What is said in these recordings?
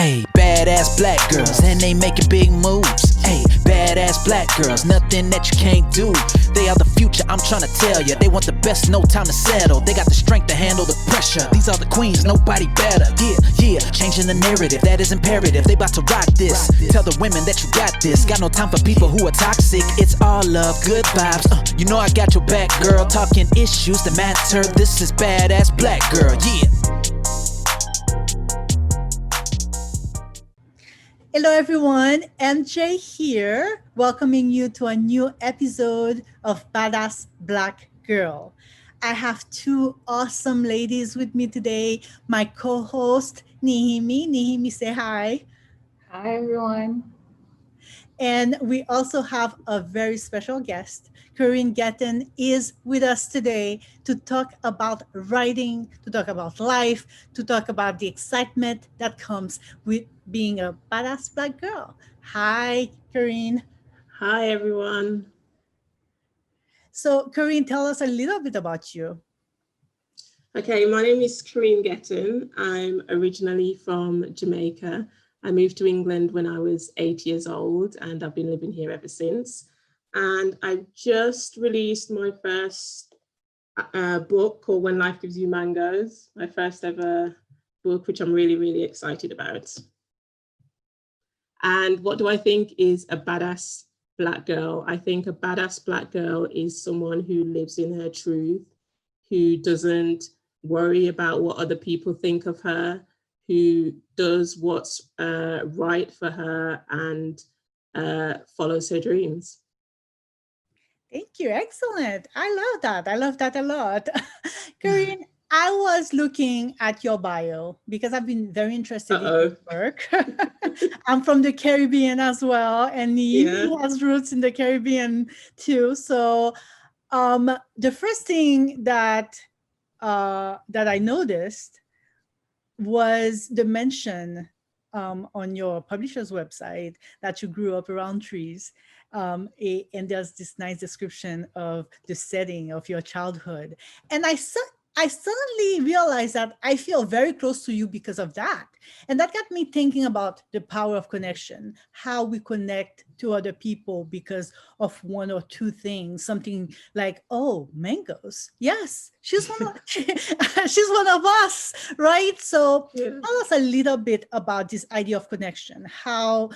Ayy, badass black girls, and they making big moves. Ayy, badass black girls, nothing that you can't do. They are the future, I'm trying to tell ya. They want the best, no time to settle. They got the strength to handle the pressure. These are the queens, nobody better. Yeah, changing the narrative, that is imperative. They about to rock this. Tell the women that you got this. Got no time for people who are toxic. It's all love, good vibes. You know I got your back, girl. Talking issues that matter. This is badass black girl, yeah. Hello everyone, MJ here, welcoming you to a new episode of Badass Black Girl. I have two awesome ladies with me today. My co-host, Nehemie. Nehemie, say hi. Hi, everyone. And we also have a very special guest. Kereen Getten is with us today to talk about writing, to talk about life, to talk about the excitement that comes with being a badass black girl. Hi, Kereen. Hi, everyone. So, Kereen, tell us a little bit about you. Okay, my name is Kereen Getten. I'm originally from Jamaica. I moved to England when I was 8 years old, and I've been living here ever since. And I just released my first book called When Life Gives You Mangoes, my first ever book, which I'm really, really excited about. And what do I think is a badass black girl? I think a badass black girl is someone who lives in her truth, who doesn't worry about what other people think of her, who does what's right for her and follows her dreams. Thank you. Excellent. I love that. I love that a lot. Kereen, I was looking at your bio because I've been very interested in your work. I'm from the Caribbean as well, and he has roots in the Caribbean too. So the first thing that I noticed was the mention on your publisher's website that you grew up around trees. And there's this nice description of the setting of your childhood. And I suddenly realized that I feel very close to you because of that. And that got me thinking about the power of connection, how we connect to other people because of one or two things, something like, oh, mangoes. Yes, she's one of, she's one of us, right? So tell us a little bit about this idea of connection, how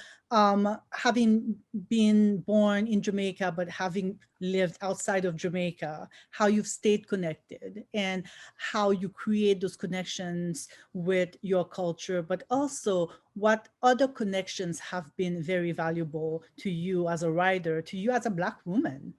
having been born in Jamaica, but having lived outside of Jamaica, how you've stayed connected and how you create those connections with your culture, but also what other connections have been very valuable to you as a writer, to you as a Black woman.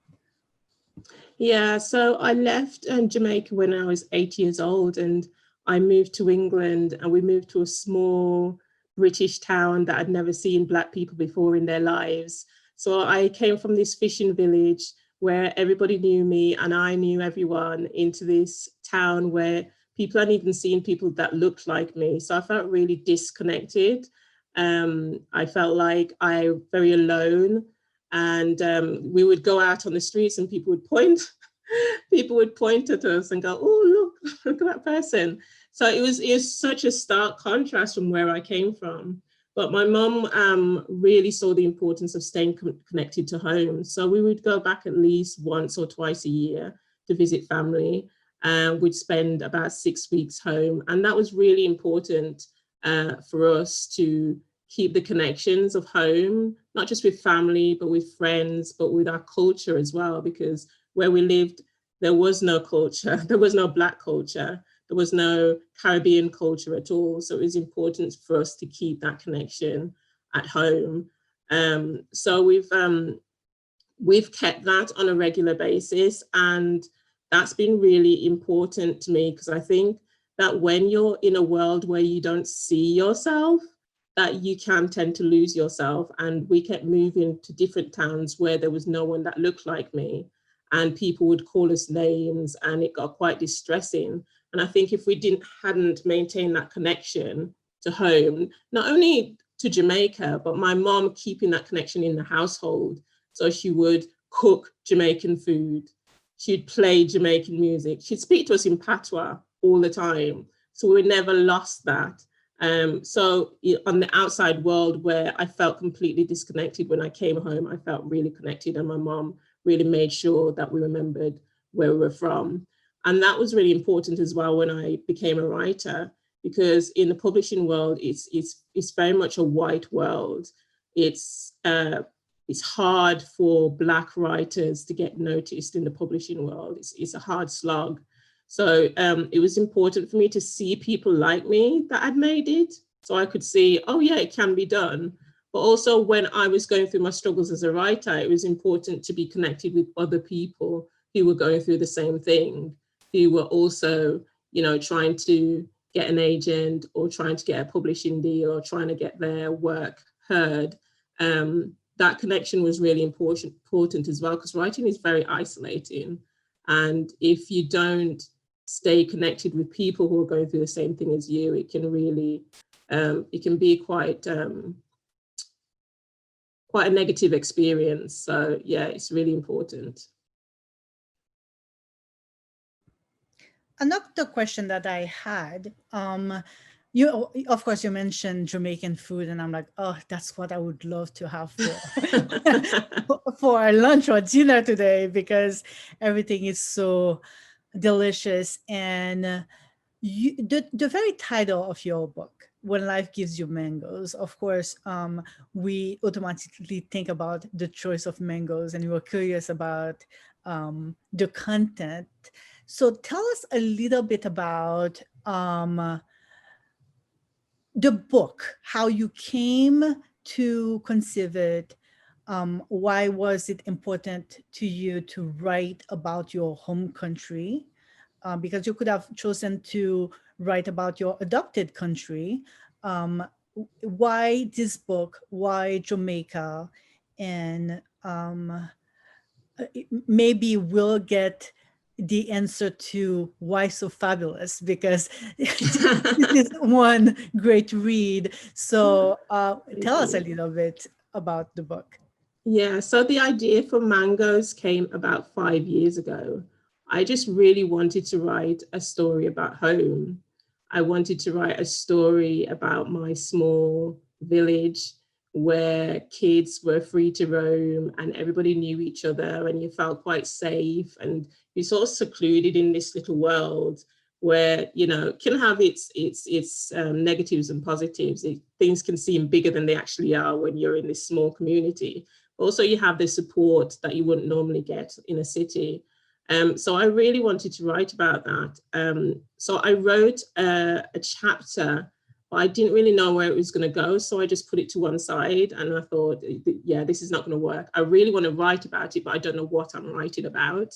Yeah, so I left Jamaica when I was 8 years old, and I moved to England, and we moved to a small British town that I'd never seen Black people before in their lives. So I came from this fishing village where everybody knew me and I knew everyone, into this town where people hadn't even seen people that looked like me. So I felt really disconnected. I felt like I was very alone. And we would go out on the streets and people would point at us and go, oh, look at that person. So it was such a stark contrast from where I came from. But my mum really saw the importance of staying connected to home. So we would go back at least once or twice a year to visit family. We'd spend about 6 weeks home. And that was really important for us to keep the connections of home, not just with family, but with friends, but with our culture as well, because where we lived, there was no culture. There was no Black culture. There was no Caribbean culture at all. So it was important for us to keep that connection at home. So we've kept that on a regular basis. And that's been really important to me, because I think that when you're in a world where you don't see yourself, that you can tend to lose yourself. And we kept moving to different towns where there was no one that looked like me. And people would call us names, and it got quite distressing. And I think if we hadn't maintained that connection to home, not only to Jamaica, but my mom keeping that connection in the household. So she would cook Jamaican food. She'd play Jamaican music. She'd speak to us in patois all the time. So we never lost that. So on the outside world, where I felt completely disconnected, when I came home, I felt really connected, and my mom really made sure that we remembered where we were from. And that was really important as well when I became a writer, because in the publishing world, it's very much a white world. It's hard for Black writers to get noticed in the publishing world. It's a hard slog. So it was important for me to see people like me that had made it, so I could see, oh yeah, it can be done. But also when I was going through my struggles as a writer, it was important to be connected with other people who were going through the same thing, who were also, you know, trying to get an agent or trying to get a publishing deal or trying to get their work heard. That connection was really important as well, because writing is very isolating. And if you don't stay connected with people who are going through the same thing as you, it can really, it can be quite a negative experience. So yeah, it's really important. Another question that I had, you, of course, you mentioned Jamaican food, and I'm like, oh, that's what I would love to have for lunch or dinner today, because everything is so delicious. And the very title of your book, When Life Gives You Mangoes, of course, we automatically think about the choice of mangoes, and we were curious about the content. So tell us a little bit about the book, how you came to conceive it. Why was it important to you to write about your home country? Because you could have chosen to write about your adopted country. Why this book? Why Jamaica? And maybe we'll get the answer to why so fabulous, because this is one great read. So tell us a little bit about the book. Yeah, so the idea for Mangoes came about 5 years ago. I just really wanted to write a story about home. I wanted to write a story about my small village where kids were free to roam and everybody knew each other and you felt quite safe and you're sort of secluded in this little world where, you know, can have its negatives and positives. Things can seem bigger than they actually are when you're in this small community. Also, you have the support that you wouldn't normally get in a city. So I really wanted to write about that. So I wrote a chapter, but I didn't really know where it was going to go. So I just put it to one side and I thought, yeah, this is not going to work. I really want to write about it, but I don't know what I'm writing about.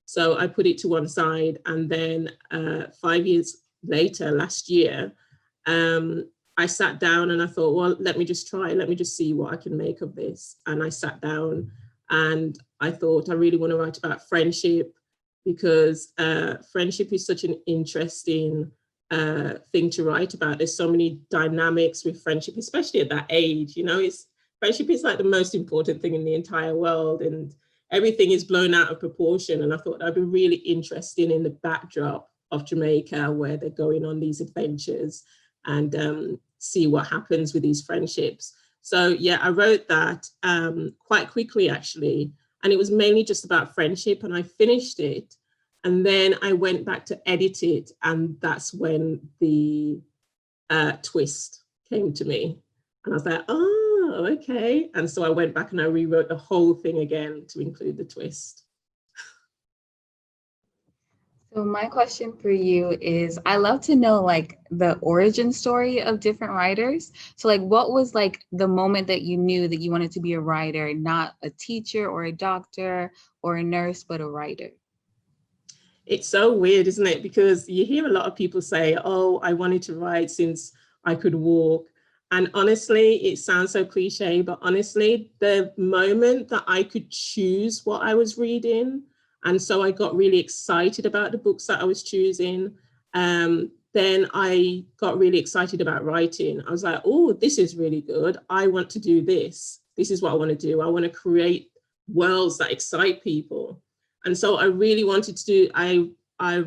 So I put it to one side. And then 5 years later, last year, I sat down and I thought, well, let me just see what I can make of this. And I sat down and I thought, I really want to write about friendship, because friendship is such an interesting thing to write about. There's so many dynamics with friendship, especially at that age. You know, friendship is like the most important thing in the entire world, and everything is blown out of proportion. And I thought that'd be really interesting in the backdrop of Jamaica, where they're going on these adventures and see what happens with these friendships. So yeah, I wrote that quite quickly actually, and it was mainly just about friendship, and I finished it. And then I went back to edit it, and that's when the twist came to me. And I was like, oh, okay. And so I went back and I rewrote the whole thing again to include the twist. So my question for you is, I love to know like the origin story of different writers. So like, what was like the moment that you knew that you wanted to be a writer, not a teacher or a doctor or a nurse, but a writer? It's so weird, isn't it? Because you hear a lot of people say, oh, I wanted to write since I could walk. And honestly, it sounds so cliche, but honestly, the moment that I could choose what I was reading, and so I got really excited about the books that I was choosing, then I got really excited about writing. I was like, oh, this is really good. I want to do this. This is what I want to do. I want to create worlds that excite people. And so I really wanted to do, I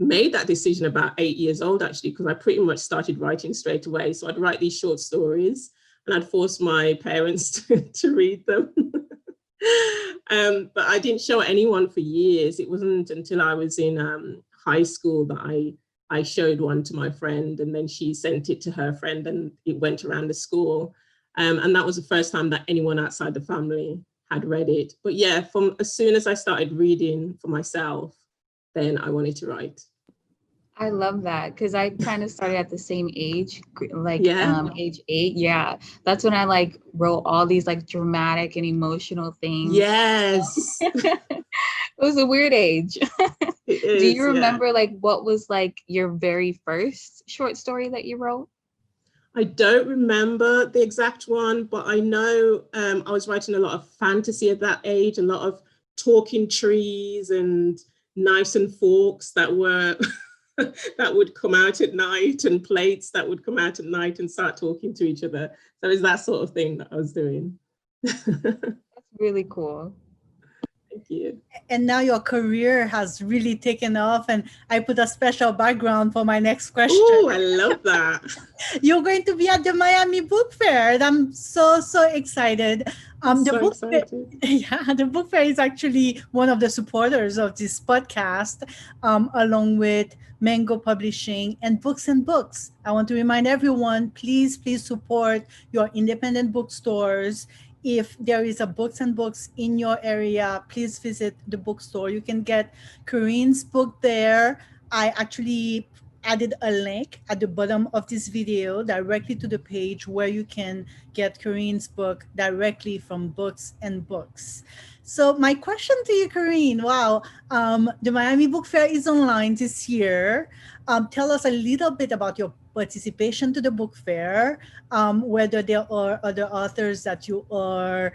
made that decision about 8 years old, actually, because I pretty much started writing straight away. So I'd write these short stories and I'd force my parents to read them. But I didn't show anyone for years. It wasn't until I was in high school that I showed one to my friend, and then she sent it to her friend and it went around the school. And that was the first time that anyone outside the family had read it. But yeah, from as soon as I started reading for myself, then I wanted to write. I love that, because I kind of started at the same age, like age 8. Yeah, that's when I like wrote all these like dramatic and emotional things. Yes. It was a weird age. Do you remember like what was like your very first short story that you wrote? I don't remember the exact one, but I know I was writing a lot of fantasy at that age, a lot of talking trees and knives and forks that were that would come out at night, and plates that would come out at night and start talking to each other. So it's that sort of thing that I was doing. That's really cool. Thank you. And now your career has really taken off, and I put a special background for my next question. Oh, I love that. You're going to be at the Miami Book Fair, and I'm so excited. The book fair, yeah, the book fair is actually one of the supporters of this podcast, along with Mango Publishing and Books and Books. I want to remind everyone, please support your independent bookstores. If there is a Books and Books in your area, please visit the bookstore. You can get Kereen's book there. I actually added a link at the bottom of this video directly to the page where you can get Kereen's book directly from Books and Books. So my question to you, Kereen, wow, the Miami Book Fair is online this year. Tell us a little bit about your participation to the book fair, whether there are other authors that you are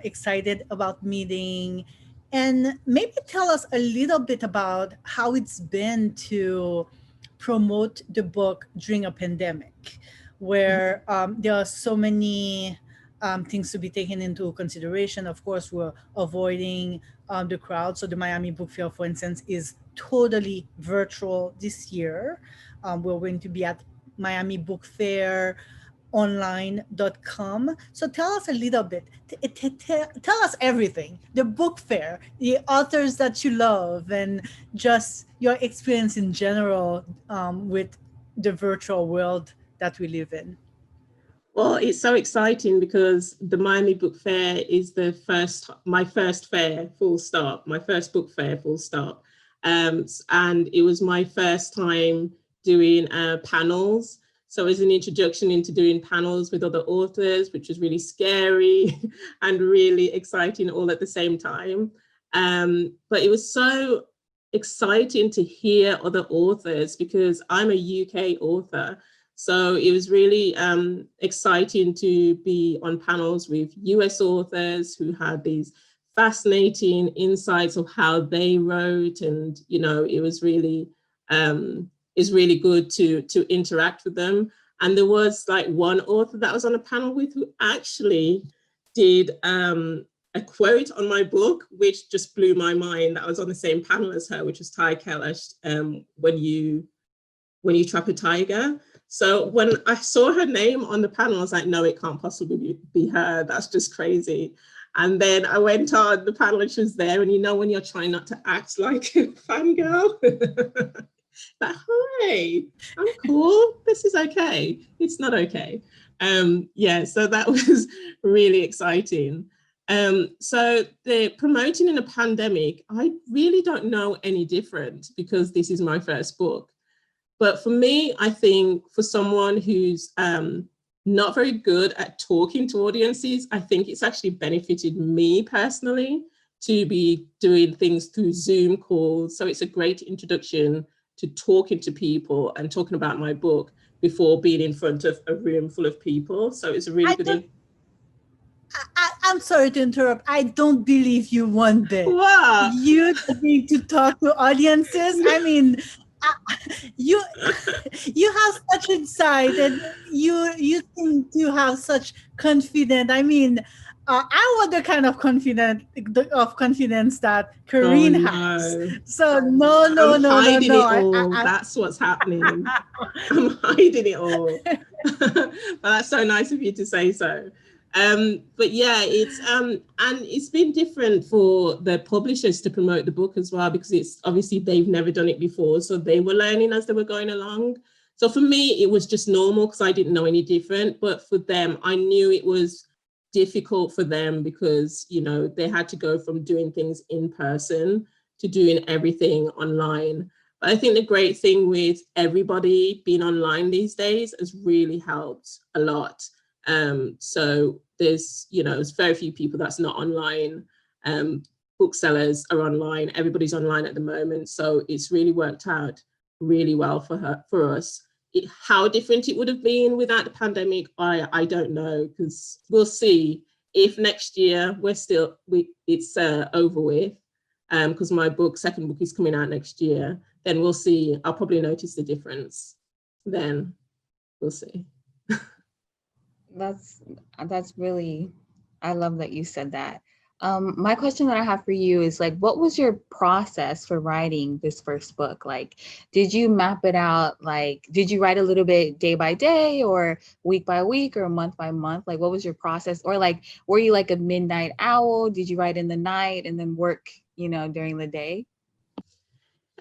excited about meeting, and maybe tell us a little bit about how it's been to promote the book during a pandemic, where there are so many things to be taken into consideration. Of course, we're avoiding the crowd. So the Miami Book Fair, for instance, is totally virtual this year. We're going to be at Miami Book Fair online.com. So tell us a little bit, tell us everything, the book fair, the authors that you love, and just your experience in general with the virtual world that we live in. Well, it's so exciting because the Miami Book Fair is my first fair, full stop, my first book fair, full stop. And it was my first time doing panels. So it was an introduction into doing panels with other authors, which was really scary and really exciting all at the same time. But it was so exciting to hear other authors because I'm a UK author. So it was really exciting to be on panels with US authors who had these fascinating insights of how they wrote. And, you know, it was really, it's really good to interact with them. And there was like one author that I was on a panel with who actually did a quote on my book, which just blew my mind. I was on the same panel as her, which was Ty Kellesh, when you trap a tiger. So when I saw her name on the panel, I was like, no, it can't possibly be her. That's just crazy. And then I went on the panel and she was there. And you know, when you're trying not to act like a fangirl, like, hi, I'm cool. This is okay. It's not okay. Yeah, so that was really exciting. So the promoting in a pandemic, I really don't know any different because this is my first book. But for me, I think for someone who's not very good at talking to audiences, I think it's actually benefited me personally to be doing things through Zoom calls. So it's a great introduction to talking to people and talking about my book before being in front of a room full of people. So it's a really good. I'm sorry to interrupt. I don't believe you one bit. Wow. You need to talk to audiences. I mean, you have such insight, and you seem to have such confidence. I mean, I want the kind of confidence that Kereen has. No. So no. I'm hiding it all. I That's what's happening. I'm hiding it all. But that's so nice of you to say so. But yeah, it's and it's been different for the publishers to promote the book as well, because it's obviously they've never done it before, so they were learning as they were going along. So for me, it was just normal because I didn't know any different. But for them, I knew it was difficult for them because, you know, they had to go from doing things in person to doing everything online. But I think the great thing with everybody being online these days has really helped a lot. So there's, you know, there's very few people that's not online. Booksellers are online. Everybody's online at the moment. So it's really worked out really well for us. How different it would have been without the pandemic, I don't know, because we'll see if next year it's over with. Because my second book is coming out next year, then we'll see. I'll probably notice the difference then. We'll see. That's really, I love that you said that. My question that I have for you is like, what was your process for writing this first book? Like, did you map it out? Like, did you write a little bit day by day or week by week or month by month? Like, what was your process? Or like, were you like a midnight owl? Did you write in the night and then work, you know, during the day?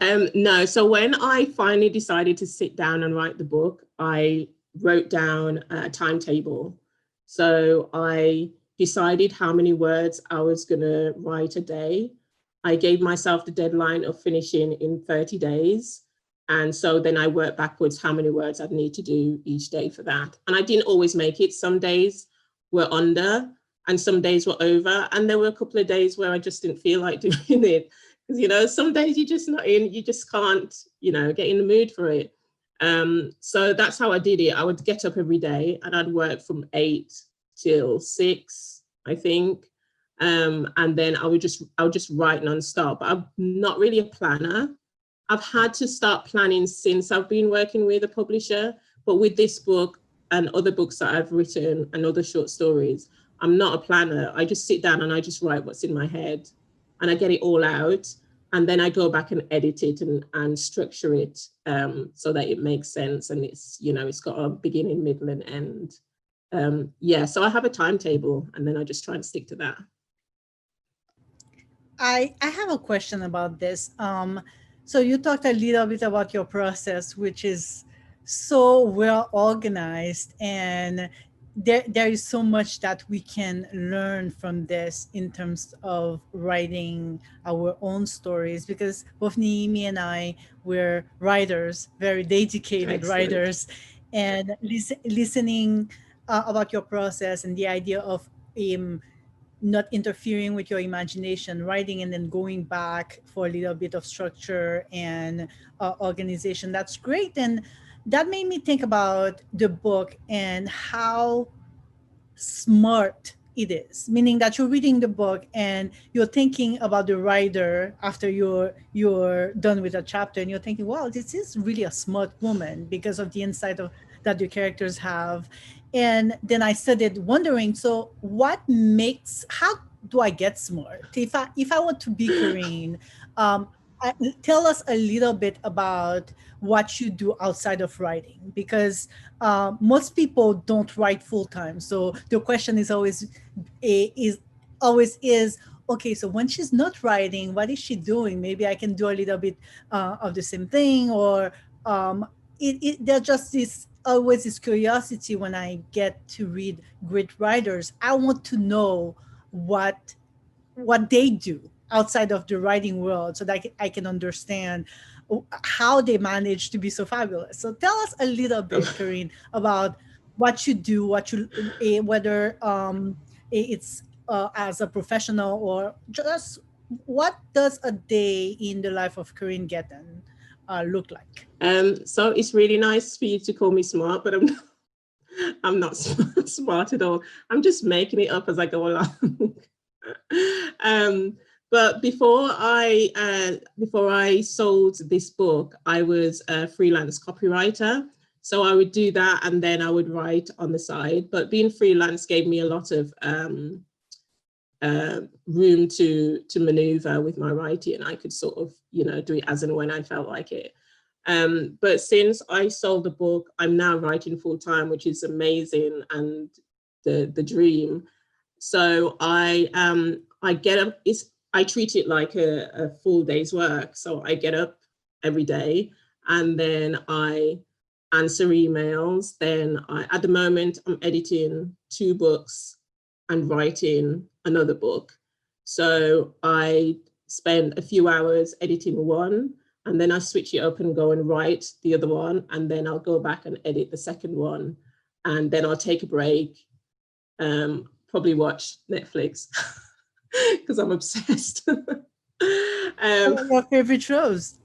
No, so when I finally decided to sit down and write the book, I wrote down a timetable. So I decided how many words I was going to write a day. I gave myself the deadline of finishing in 30 days. And so then I worked backwards how many words I'd need to do each day for that. And I didn't always make it. Some days were under and some days were over. And there were a couple of days where I just didn't feel like doing it. Because, you know, some days you're just not in, you just can't, you know, get in the mood for it. So that's how I did it. I would get up every day and I'd work from 8 till 6, I think. And then I would just write nonstop. But I'm not really a planner. I've had to start planning since I've been working with a publisher. But with this book and other books that I've written and other short stories, I'm not a planner. I just sit down and I just write what's in my head and I get it all out. And then I go back and edit it and structure it so that it makes sense. And it's, you know, it's got a beginning, middle and end. Yeah, so I have a timetable and then I just try and stick to that. I have a question about this. So you talked a little bit about your process, which is so well organized, and there is so much that we can learn from this in terms of writing our own stories, because both Nehemie and I were writers, very dedicated Excellent. writers, and listening about your process and the idea of not interfering with your imagination, writing and then going back for a little bit of structure and organization. That's great. And that made me think about the book and how smart it is, meaning that you're reading the book and you're thinking about the writer after you're done with a chapter, and you're thinking, wow, this is really a smart woman because of the insight that the characters have. And then I started wondering, so how do I get smart? If I want to be Kereen, tell us a little bit about what you do outside of writing, because most people don't write full time. So the question is always okay, so when she's not writing, what is she doing? Maybe I can do a little bit of the same thing, or there's just always this curiosity when I get to read great writers. I want to know what they do outside of the writing world, so that I can understand how they manage to be so fabulous. So tell us a little bit, Kereen, about what you do, whether it's as a professional or just what does a day in the life of Kereen Getten look like? So it's really nice for you to call me smart, but I'm not smart at all. I'm just making it up as I go along. But before I sold this book, I was a freelance copywriter. So I would do that and then I would write on the side. But being freelance gave me a lot of room to maneuver with my writing. I could sort of, do it as and when I felt like it. But since I sold the book, I'm now writing full time, which is amazing and the dream. So I get up. I treat it like a full day's work. So I get up every day and then I answer emails. Then at the moment, I'm editing 2 books and writing another book. So I spend a few hours editing one, and then I switch it up and go and write the other one, and then I'll go back and edit the second one, and then I'll take a break, probably watch Netflix because I'm obsessed. What are your favorite shows?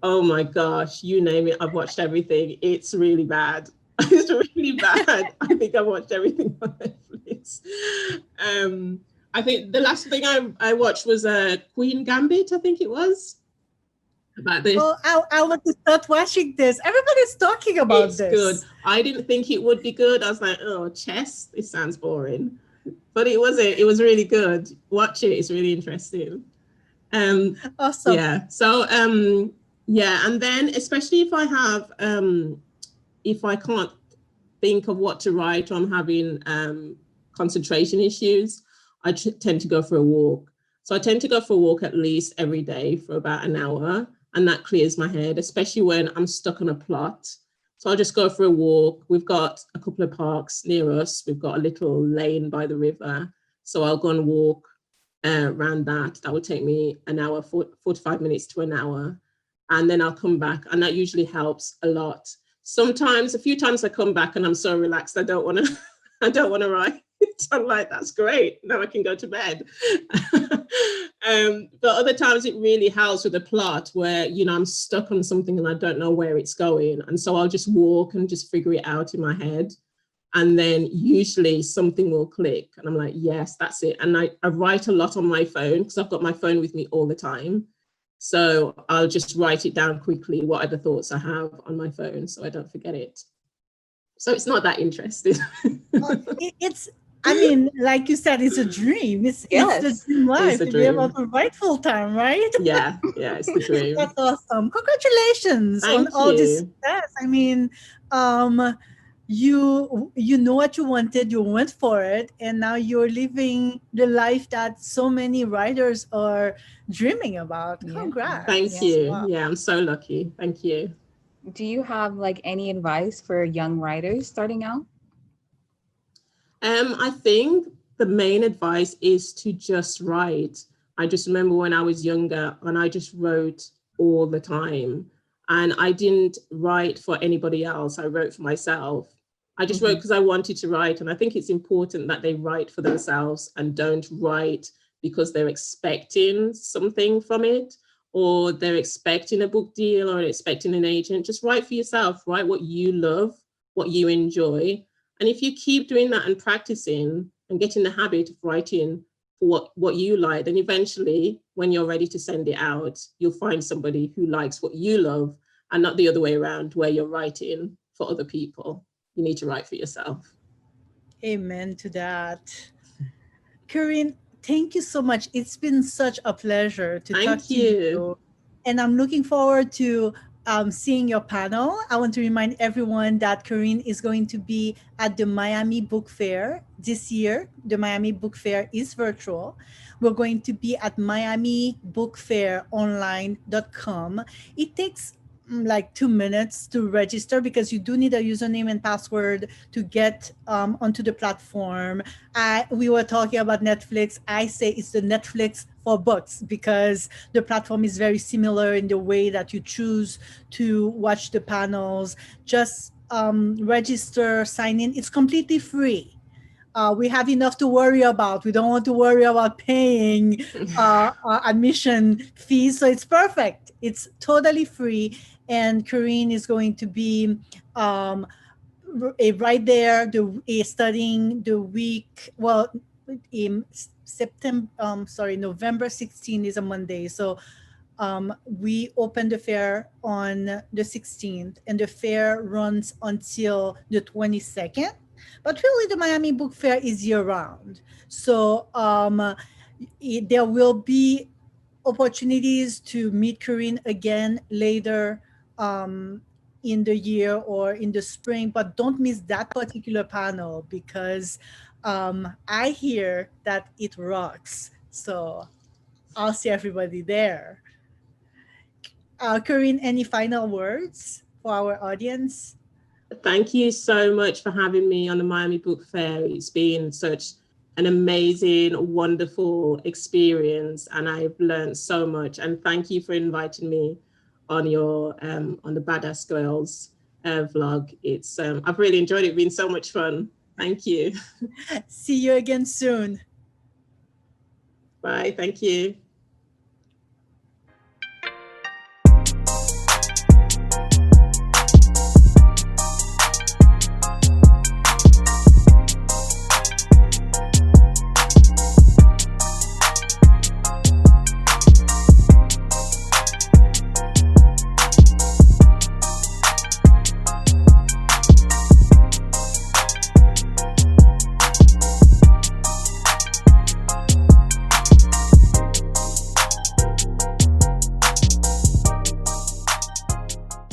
Oh my gosh, you name it, I've watched everything. It's really bad. It's really bad. I think I've watched everything on Netflix. I think the last thing I watched was Queen Gambit, I think it was. About this. Oh, I want to start watching this. Everybody's talking about It's this. good. I didn't think it would be good. I was like, oh, chess, this sounds boring. But it wasn't. It was really good. Watch it. It's really interesting. Awesome. Yeah. So yeah, and then especially if I have if I can't think of what to write or I'm having concentration issues, I tend to go for a walk. So I tend to go for a walk at least every day for about an hour, and that clears my head, especially when I'm stuck on a plot. So I'll just go for a walk. We've got a couple of parks near us. We've got a little lane by the river. So I'll go and walk around that. That will take me an hour, 45 minutes to an hour. And then I'll come back, and that usually helps a lot. Sometimes, a few times I come back and I'm so relaxed, I don't want to write. I'm like, that's great. Now I can go to bed. But other times it really helps with a plot where, I'm stuck on something and I don't know where it's going. And so I'll just walk and just figure it out in my head. And then usually something will click and I'm like, yes, that's it. And I write a lot on my phone because I've got my phone with me all the time. So I'll just write it down quickly, what are the thoughts I have on my phone so I don't forget it. So it's not that interesting. It's, I mean, like you said, it's a dream. It's the dream life to be able to write full time, right? Yeah, it's the dream. That's awesome. Congratulations on all this success. I mean, you know what you wanted, you went for it, and now you're living the life that so many writers are dreaming about. Congrats. Thank you. Wow. Yeah, I'm so lucky. Thank you. Do you have any advice for young writers starting out? I think the main advice is to just write. I just remember when I was younger and I just wrote all the time, and I didn't write for anybody else. I wrote for myself. I just wrote because I wanted to write. And I think it's important that they write for themselves and don't write because they're expecting something from it, or they're expecting a book deal or expecting an agent. Just write for yourself, write what you love, what you enjoy. And if you keep doing that and practicing and getting the habit of writing for what you like, then eventually when you're ready to send it out, you'll find somebody who likes what you love and not the other way around where you're writing for other people. You need to write for yourself. Amen to that. Kereen, thank you so much. It's been such a pleasure to talk to you. And I'm looking forward to seeing your panel. I want to remind everyone that Kereen is going to be at the Miami Book Fair this year. The Miami Book Fair is virtual. We're going to be at miamibookfaironline.com. It takes like 2 minutes to register because you do need a username and password to get onto the platform. We were talking about Netflix. I say it's the Netflix for books because the platform is very similar in the way that you choose to watch the panels. Just register, sign in. It's completely free. We have enough to worry about. We don't want to worry about paying admission fees. So it's perfect. It's totally free. And Kereen is going to be right there, studying the week. Well, in November 16th is a Monday. So we open the fair on the 16th, and the fair runs until the 22nd. But really, the Miami Book Fair is year-round. So there will be opportunities to meet Kereen again later in the year or in the spring, but don't miss that particular panel because I hear that it rocks. So I'll see everybody there. Kereen, any final words for our audience? Thank you so much for having me on the Miami Book Fair. It's been such an amazing, wonderful experience, and I've learned so much. And thank you for inviting me on your on the Badass Girls vlog. It's I've really enjoyed it. It's been so much fun. Thank you. See you again soon. Bye. Thank you.